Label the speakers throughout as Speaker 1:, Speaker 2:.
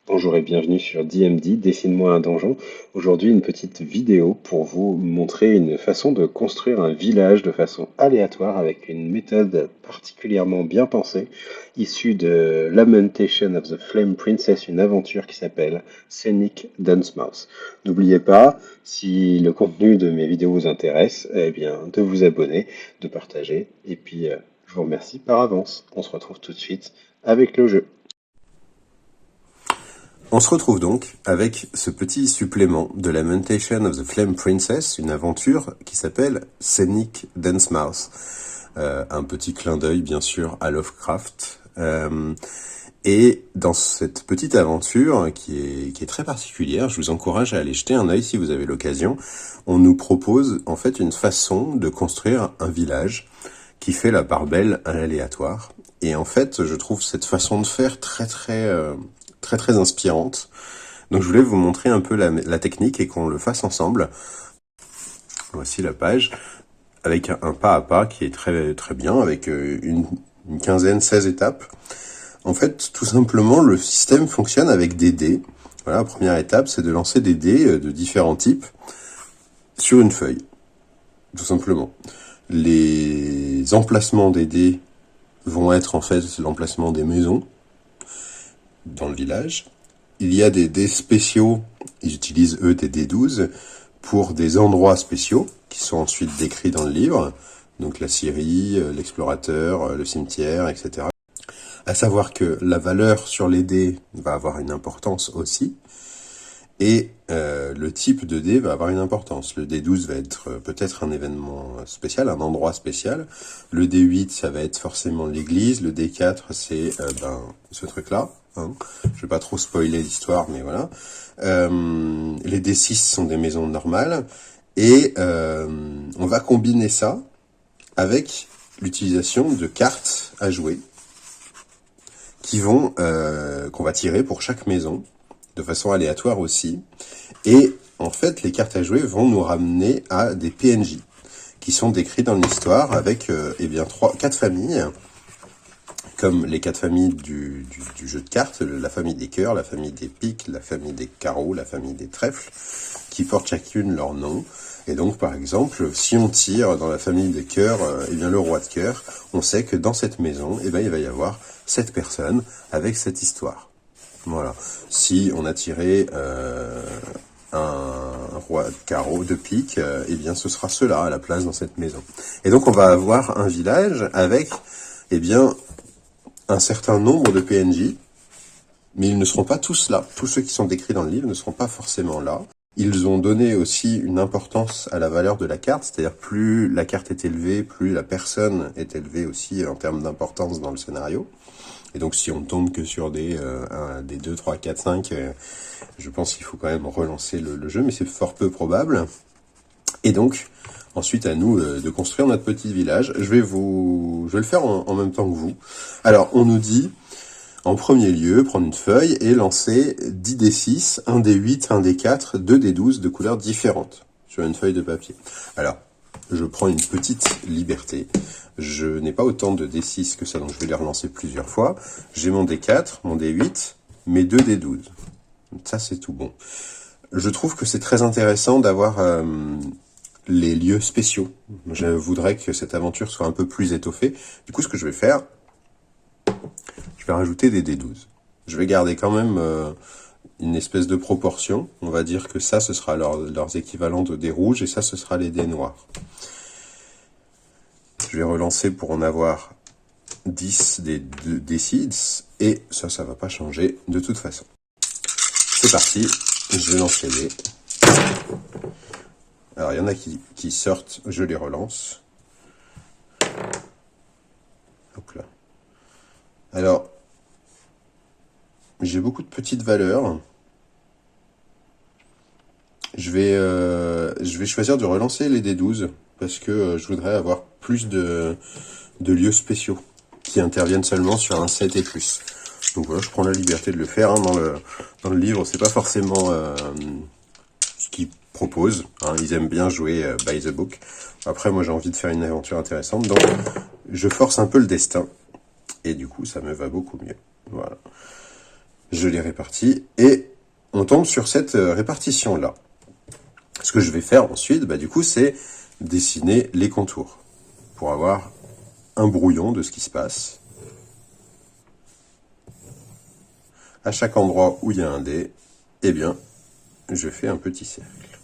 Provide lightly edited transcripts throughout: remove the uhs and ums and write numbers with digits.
Speaker 1: Bonjour et bienvenue sur DMD, Dessine-moi un donjon. Aujourd'hui, une petite vidéo pour vous montrer une façon de construire un village de façon aléatoire avec une méthode particulièrement bien pensée, issue de Lamentation of the Flame Princess, une aventure qui s'appelle Scenic Dunsmouth. N'oubliez pas, si le contenu de mes vidéos vous intéresse, eh bien, de vous abonner, de partager, et puis je vous remercie par avance. On se retrouve tout de suite avec le jeu.
Speaker 2: On se retrouve donc avec ce petit supplément de Lamentation of the Flame Princess, une aventure qui s'appelle Scenic Dunsmouth. Un petit clin d'œil bien sûr à Lovecraft. Et dans cette petite aventure qui est très particulière, je vous encourage à aller jeter un œil si vous avez l'occasion. On nous propose en fait une façon de construire un village qui fait la part belle à l'aléatoire. Et en fait, je trouve cette façon de faire très inspirante. Donc je voulais vous montrer un peu la technique et qu'on le fasse ensemble. Voici la page avec un pas à pas qui est très bien, avec une quinzaine, 16 étapes. En fait, tout simplement, le système fonctionne avec des dés. Voilà, la première étape, c'est de lancer des dés de différents types sur une feuille, tout simplement. Les emplacements des dés vont être en fait l'emplacement des maisons dans le village. Il y a des dés spéciaux, ils utilisent eux des dés 12 pour des endroits spéciaux qui sont ensuite décrits dans le livre, donc la scierie, l'explorateur, le cimetière, etc. À savoir que la valeur sur les dés va avoir une importance aussi, et le type de dé va avoir une importance. Le dé 12 va être peut-être un événement spécial, un endroit spécial. Le dé 8, ça va être forcément l'église. Le dé 4, c'est ce truc-là. Hein. Je vais pas trop spoiler l'histoire, mais voilà. Les dé 6 sont des maisons normales. Et on va combiner ça avec l'utilisation de cartes à jouer qui vont qu'on va tirer pour chaque maison, de façon aléatoire aussi. Et en fait, les cartes à jouer vont nous ramener à des PNJ qui sont décrits dans l'histoire avec quatre familles, comme les quatre familles du jeu de cartes, la famille des cœurs, la famille des piques, la famille des carreaux, la famille des trèfles, qui portent chacune leur nom. Et donc, par exemple, si on tire dans la famille des cœurs, le roi de cœur, on sait que dans cette maison, il va y avoir cette personne avec cette histoire. Voilà. Si on a tiré un roi de carreau, de pique, ce sera cela à la place dans cette maison. Et donc, on va avoir un village avec, un certain nombre de PNJ, mais ils ne seront pas tous là. Tous ceux qui sont décrits dans le livre ne seront pas forcément là. Ils ont donné aussi une importance à la valeur de la carte, c'est-à-dire plus la carte est élevée, plus la personne est élevée aussi en termes d'importance dans le scénario. Et donc si on tombe que sur des 2, 3, 4, 5, je pense qu'il faut quand même relancer le jeu, mais c'est fort peu probable. Et donc, ensuite à nous de construire notre petit village. Je vais le faire en même temps que vous. Alors, on nous dit, en premier lieu, prendre une feuille et lancer 10 D6, 1 D8, 1 D4, 2 D12 de couleurs différentes sur une feuille de papier. Alors, je prends une petite liberté. Je n'ai pas autant de D6 que ça, donc je vais les relancer plusieurs fois. J'ai mon D4, mon D8, mes 2 D12. Ça, c'est tout bon. Je trouve que c'est très intéressant d'avoir les lieux spéciaux. Je voudrais que cette aventure soit un peu plus étoffée. Du coup, ce que je vais faire, je vais rajouter des D12. Je vais garder quand même une espèce de proportion. On va dire que ça, ce sera leurs équivalents de dés rouges et ça, ce sera les dés noirs. Je vais relancer pour en avoir 10 des seeds et ça va pas changer de toute façon. C'est parti, je lance les dés. Alors, il y en a qui sortent, je les relance. Hop là. Alors, j'ai beaucoup de petites valeurs. Je vais choisir de relancer les D12 parce que je voudrais avoir plus de lieux spéciaux qui interviennent seulement sur un 7 et plus. Donc voilà, je prends la liberté de le faire. Hein, dans le livre, c'est pas forcément ce qu'ils proposent. Hein, ils aiment bien jouer by the book. Après, moi, j'ai envie de faire une aventure intéressante. Donc, je force un peu le destin. Et du coup, ça me va beaucoup mieux. Voilà. Je les répartis et on tombe sur cette répartition-là. Ce que je vais faire ensuite, du coup, c'est dessiner les contours pour avoir un brouillon de ce qui se passe. À chaque endroit où il y a un dé, eh bien, je fais un petit cercle.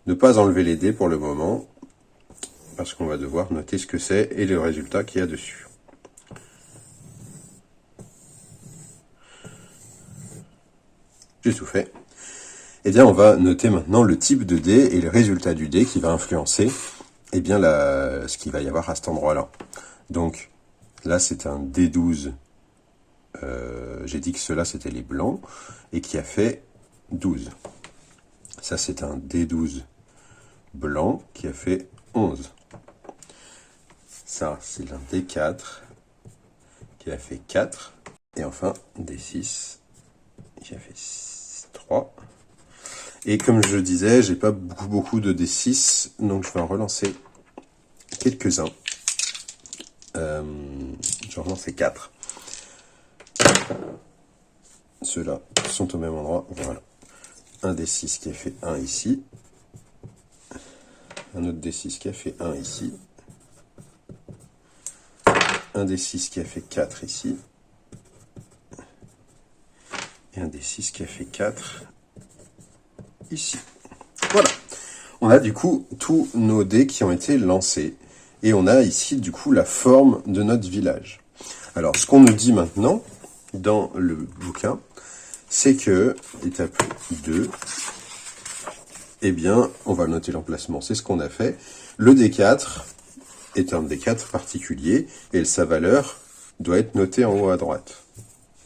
Speaker 2: Ne pas enlever les dés pour le moment, parce qu'on va devoir noter ce que c'est et le résultat qu'il y a dessus. J'ai tout fait. Eh bien, on va noter maintenant le type de dé et le résultat du dé qui va influencer ce qu'il va y avoir à cet endroit-là. Donc, là, c'est un D12. J'ai dit que ceux-là, c'était les blancs, et qui a fait 12. Ça, c'est un D12 blanc qui a fait 11. Ça, c'est un D4 qui a fait 4. Et enfin, D6 qui a fait 3. Et comme je le disais, j'ai pas beaucoup de D6, donc je vais en relancer quelques-uns. Je vais en relancer 4. Ceux-là sont au même endroit. Voilà. Un D6 qui a fait 1 ici. Un autre D6 qui a fait 1 ici. Un D6 qui a fait 4 ici. Et un D6 qui a fait 4 ici. Voilà. On a du coup tous nos dés qui ont été lancés. Et on a ici du coup la forme de notre village. Alors ce qu'on nous dit maintenant dans le bouquin, c'est que, étape 2, eh bien, on va noter l'emplacement. C'est ce qu'on a fait. Le D4 est un D4 particulier et sa valeur doit être notée en haut à droite.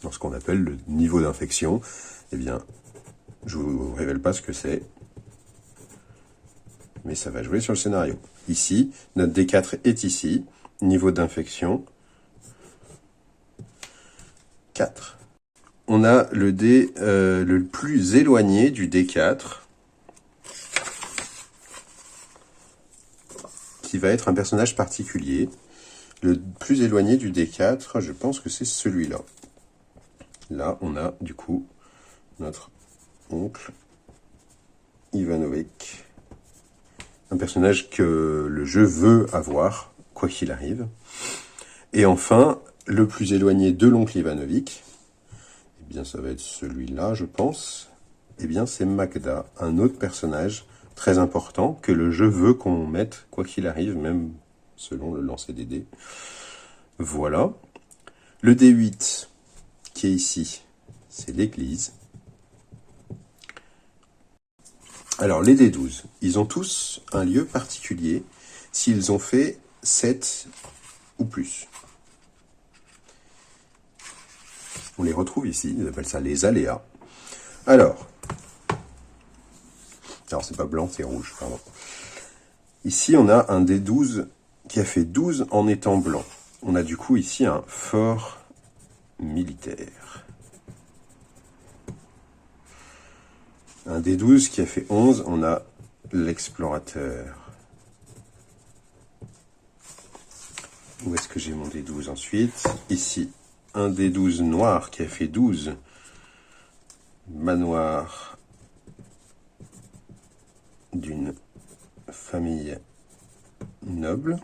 Speaker 2: Dans ce qu'on appelle le niveau d'infection, eh bien, je vous révèle pas ce que c'est, mais ça va jouer sur le scénario. Ici, notre D4 est ici, niveau d'infection 4. On a le dé le plus éloigné du D4, qui va être un personnage particulier. Le plus éloigné du D4, je pense que c'est celui-là. Là, on a du coup notre oncle Ivanovic. Un personnage que le jeu veut avoir, quoi qu'il arrive. Et enfin, le plus éloigné de l'oncle Ivanovic, eh bien ça va être celui-là, je pense. Eh bien c'est Magda, un autre personnage très important que le jeu veut qu'on mette, quoi qu'il arrive, même selon le lancer des dés. Voilà. Le D8, qui est ici, c'est l'église. Alors, les D12, ils ont tous un lieu particulier s'ils ont fait 7 ou plus. On les retrouve ici, ils appellent ça les aléas. Alors c'est pas blanc, c'est rouge, pardon. Ici, on a un D12 qui a fait 12 en étant blanc. On a du coup ici un fort militaire. Un D12 qui a fait 11, on a l'explorateur. Où est-ce que j'ai mon D12 ensuite? Ici, un D12 noir qui a fait 12. Manoir d'une famille noble.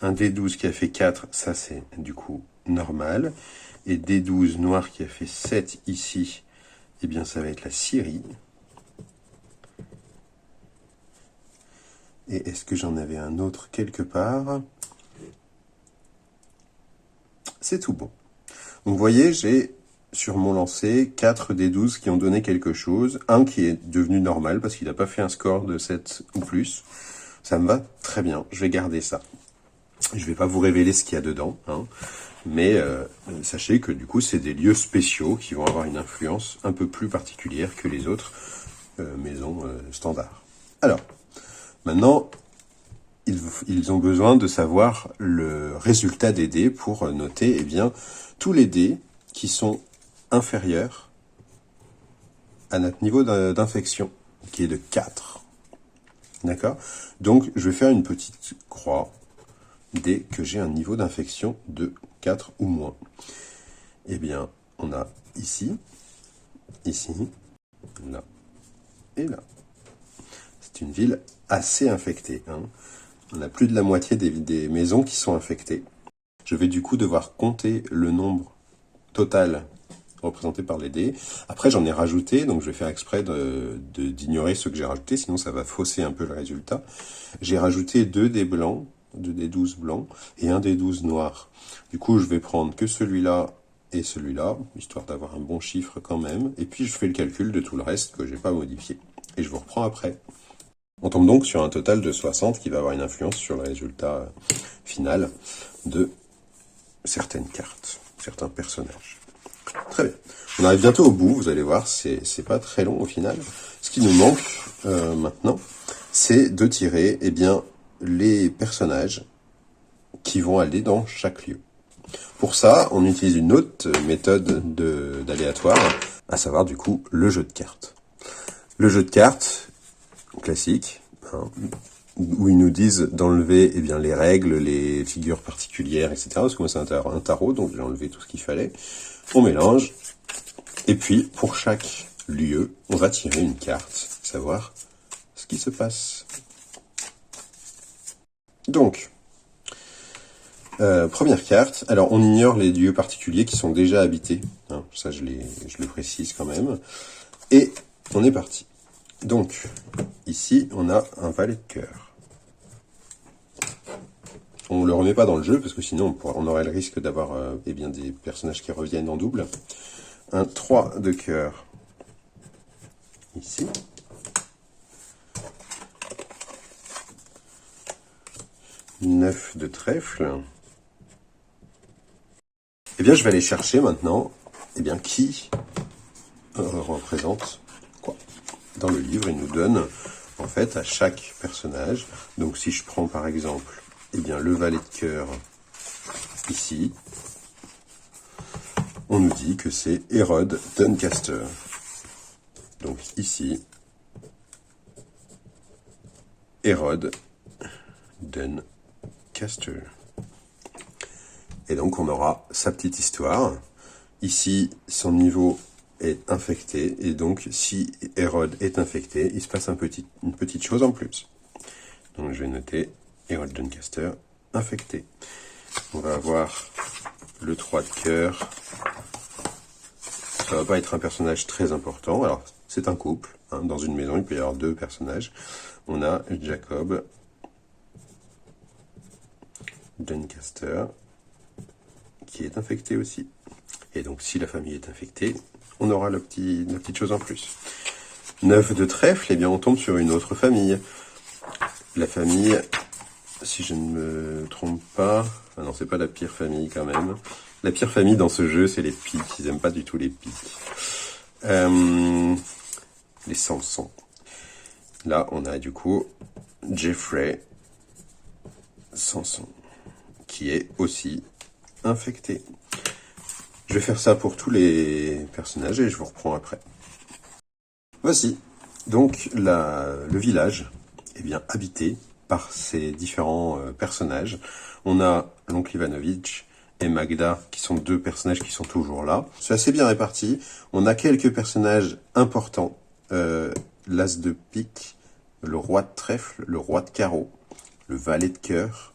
Speaker 2: Un D12 qui a fait 4, ça c'est du coup normal. Et D12 noir qui a fait 7 ici, eh bien ça va être la Syrie. Et est-ce que j'en avais un autre quelque part? C'est tout bon. Donc vous voyez, j'ai sur mon lancer 4 des 12 qui ont donné quelque chose. Un qui est devenu normal parce qu'il n'a pas fait un score de 7 ou plus. Ça me va très bien, je vais garder ça. Je ne vais pas vous révéler ce qu'il y a dedans, hein, mais sachez que du coup c'est des lieux spéciaux qui vont avoir une influence un peu plus particulière que les autres maisons standards. Alors, maintenant, ils ont besoin de savoir le résultat des dés pour noter tous les dés qui sont inférieurs à notre niveau d'infection, qui est de 4. D'accord? Donc, je vais faire une petite croix dès que j'ai un niveau d'infection de 4 ou moins. eh bien, on a ici, là et là. C'est une ville assez infectée, hein. On a plus de la moitié des maisons qui sont infectées. Je vais du coup devoir compter le nombre total représenté par les dés. Après, j'en ai rajouté, donc je vais faire exprès d'ignorer ceux que j'ai rajoutés, sinon ça va fausser un peu le résultat. J'ai rajouté 2 dés blancs, 2 dés 12 blancs et 1 dés 12 noirs. Du coup, je vais prendre que celui-là et celui-là, histoire d'avoir un bon chiffre quand même. Et puis, je fais le calcul de tout le reste que j'ai pas modifié. Et je vous reprends après. On tombe donc sur un total de 60 qui va avoir une influence sur le résultat final de certaines cartes, certains personnages. Très bien. On arrive bientôt au bout, vous allez voir, c'est pas très long au final. Ce qui nous manque maintenant, c'est de tirer les personnages qui vont aller dans chaque lieu. Pour ça, on utilise une autre méthode d'aléatoire, à savoir du coup le jeu de cartes. Le jeu de cartes classique, hein, où ils nous disent d'enlever les règles, les figures particulières, etc. Parce que moi c'est un tarot, donc j'ai enlevé tout ce qu'il fallait. On mélange, et puis pour chaque lieu, on va tirer une carte, savoir ce qui se passe. Donc, première carte, alors on ignore les lieux particuliers qui sont déjà habités, hein, ça je le précise quand même, et on est parti. Donc, ici, on a un valet de cœur. On ne le remet pas dans le jeu, parce que sinon on aurait le risque d'avoir des personnages qui reviennent en double. Un 3 de cœur, ici. 9 de trèfle. Eh bien, je vais aller chercher maintenant, qui représente quoi. Dans le livre, il nous donne, en fait, à chaque personnage. Donc, si je prends par exemple, le valet de cœur, ici, on nous dit que c'est Hérode Doncaster. Donc, ici, Hérode Doncaster. Et donc, on aura sa petite histoire. Ici, son niveau est infecté. Et donc, si Hérode est infecté, il se passe une petite chose en plus. Donc, je vais noter Hérode Doncaster infecté. On va avoir le 3 de cœur. Ça va pas être un personnage très important. Alors, c'est un couple. Hein. Dans une maison, il peut y avoir 2 personnages. On a Jacob Doncaster qui est infecté aussi. Et donc, si la famille est infectée, on aura la petite chose en plus. 9 de trèfle, on tombe sur une autre famille. La famille, si je ne me trompe pas... Ah non, c'est pas la pire famille quand même. La pire famille dans ce jeu, c'est les piques. Ils aiment pas du tout les piques. Les Samson. Là, on a du coup Jeffrey Samson, qui est aussi infecté. Je vais faire ça pour tous les personnages et je vous reprends après. Voici donc le village habité par ces différents personnages. On a l'oncle Ivanovitch et Magda qui sont 2 personnages qui sont toujours là. C'est assez bien réparti. On a quelques personnages importants. L'as de pique, le roi de trèfle, le roi de carreau, le valet de cœur.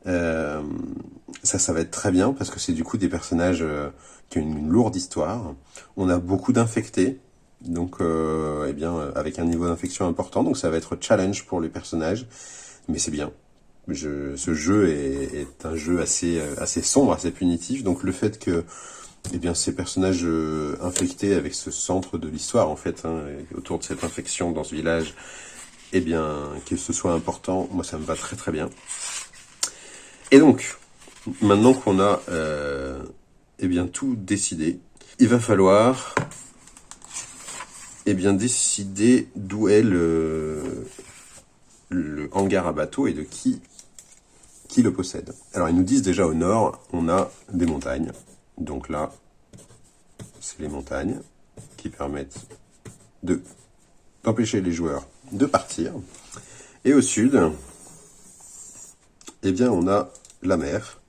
Speaker 2: Ça va être très bien parce que c'est du coup des personnages qui ont une lourde histoire. On a beaucoup d'infectés, donc avec un niveau d'infection important, donc ça va être challenge pour les personnages, mais c'est bien. Ce jeu est un jeu assez sombre, assez punitif, donc le fait que ces personnages infectés avec ce centre de l'histoire en fait, autour de cette infection dans ce village, que ce soit important, moi ça me va très très bien. Et donc, maintenant qu'on a tout décidé, il va falloir décider d'où est le hangar à bateau et de qui le possède. Alors ils nous disent déjà au nord, on a des montagnes. Donc là, c'est les montagnes qui permettent d'empêcher les joueurs de partir. Et au sud, on a la mer,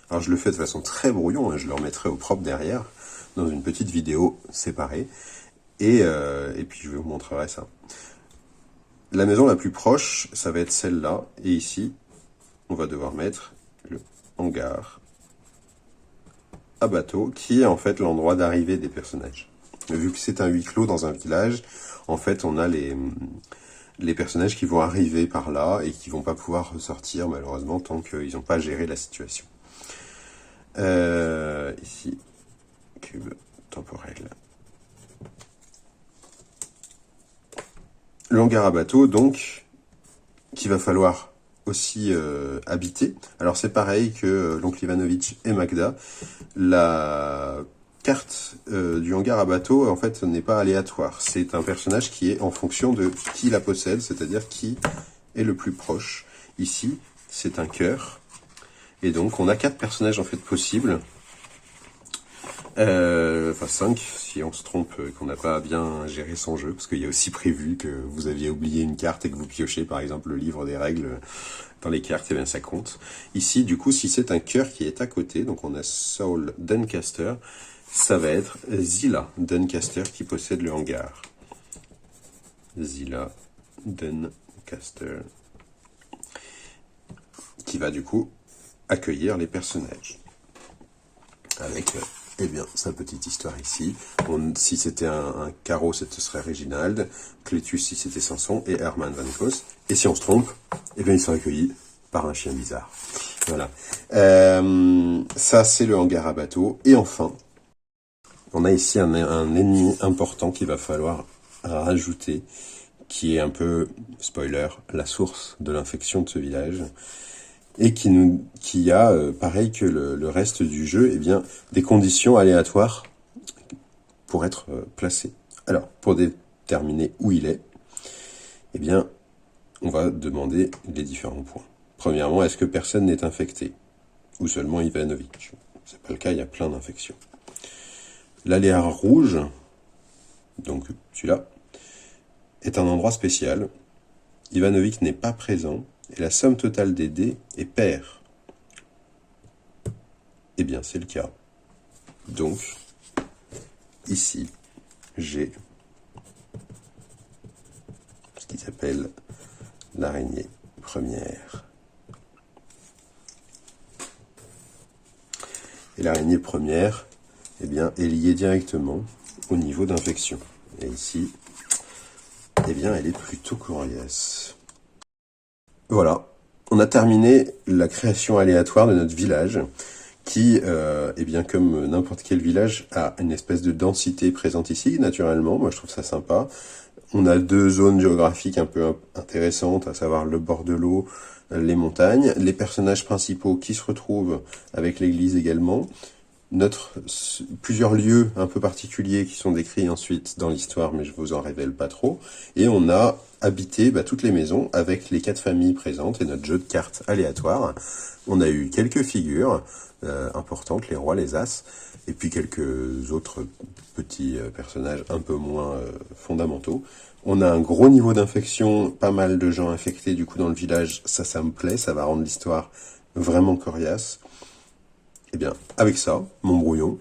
Speaker 2: Alors je le fais de façon très brouillon, hein, je le remettrai au propre derrière, dans une petite vidéo séparée, et puis je vous montrerai ça. La maison la plus proche, ça va être celle-là, et ici, on va devoir mettre le hangar à bateau, qui est en fait l'endroit d'arrivée des personnages. Mais vu que c'est un huis clos dans un village, en fait on a les personnages qui vont arriver par là et qui vont pas pouvoir ressortir malheureusement tant qu'ils n'ont pas géré la situation. Ici, cube temporel. Le hangar à bateau, donc, qu'il va falloir aussi habiter. Alors c'est pareil que l'oncle Ivanovitch et Magda. La carte du hangar à bateau, en fait, n'est pas aléatoire. C'est un personnage qui est en fonction de qui la possède, c'est-à-dire qui est le plus proche. Ici, c'est un cœur. Et donc, on a 4 personnages en fait possibles. Enfin 5, si on se trompe, qu'on n'a pas bien géré son jeu, parce qu'il y a aussi prévu que vous aviez oublié une carte et que vous piochez par exemple le livre des règles dans les cartes, et bien ça compte. Ici, du coup, si c'est un cœur qui est à côté, donc on a Saul Doncaster, ça va être Zilla Doncaster qui possède le hangar. Zilla Doncaster, qui va du coup accueillir les personnages. Avec eh bien, sa petite histoire ici. Si c'était un carreau, ce serait Reginald. Clétus, si c'était Samson. Et Herman Van Cos. Et si on se trompe, eh bien, ils sont accueillis par un chien bizarre. Voilà. Ça, c'est le hangar à bateau. Et enfin, on a ici un ennemi important qu'il va falloir rajouter, qui est un peu, spoiler, la source de l'infection de ce village. Et qui a, pareil que le reste du jeu, eh bien, des conditions aléatoires pour être placé. Alors, pour déterminer où il est, eh bien, on va demander les différents points. Premièrement, est-ce que personne n'est infecté? Ou seulement Ivanovitch? C'est pas le cas, il y a plein d'infections. L'aléa rouge, donc celui-là, est un endroit spécial. Ivanovitch n'est pas présent. Et la somme totale des dés est paire. Eh bien, c'est le cas. Donc, ici, j'ai ce qui s'appelle l'araignée première. Et l'araignée première, eh bien, est liée directement au niveau d'infection. Et ici, eh bien, elle est plutôt coriace. Voilà, on a terminé la création aléatoire de notre village, qui, eh bien, comme n'importe quel village, a une espèce de densité présente ici, naturellement. Moi, je trouve ça sympa. On a 2 zones géographiques un peu intéressantes, à savoir le bord de l'eau, les montagnes, les personnages principaux qui se retrouvent avec l'église également, plusieurs lieux un peu particuliers qui sont décrits ensuite dans l'histoire, mais je vous en révèle pas trop. Et on a habité toutes les maisons avec les 4 familles présentes et notre jeu de cartes aléatoire. On a eu quelques figures importantes, les rois, les as, et puis quelques autres petits personnages un peu moins fondamentaux. On a un gros niveau d'infection, pas mal de gens infectés du coup dans le village, ça me plaît, ça va rendre l'histoire vraiment coriace. Eh bien, avec ça, mon brouillon,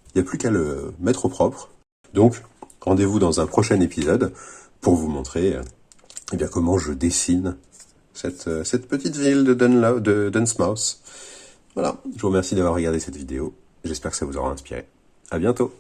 Speaker 2: il n'y a plus qu'à le mettre au propre. Donc, rendez-vous dans un prochain épisode pour vous montrer eh bien, comment je dessine cette petite ville de Dunsmouth. Voilà, je vous remercie d'avoir regardé cette vidéo. J'espère que ça vous aura inspiré. À bientôt.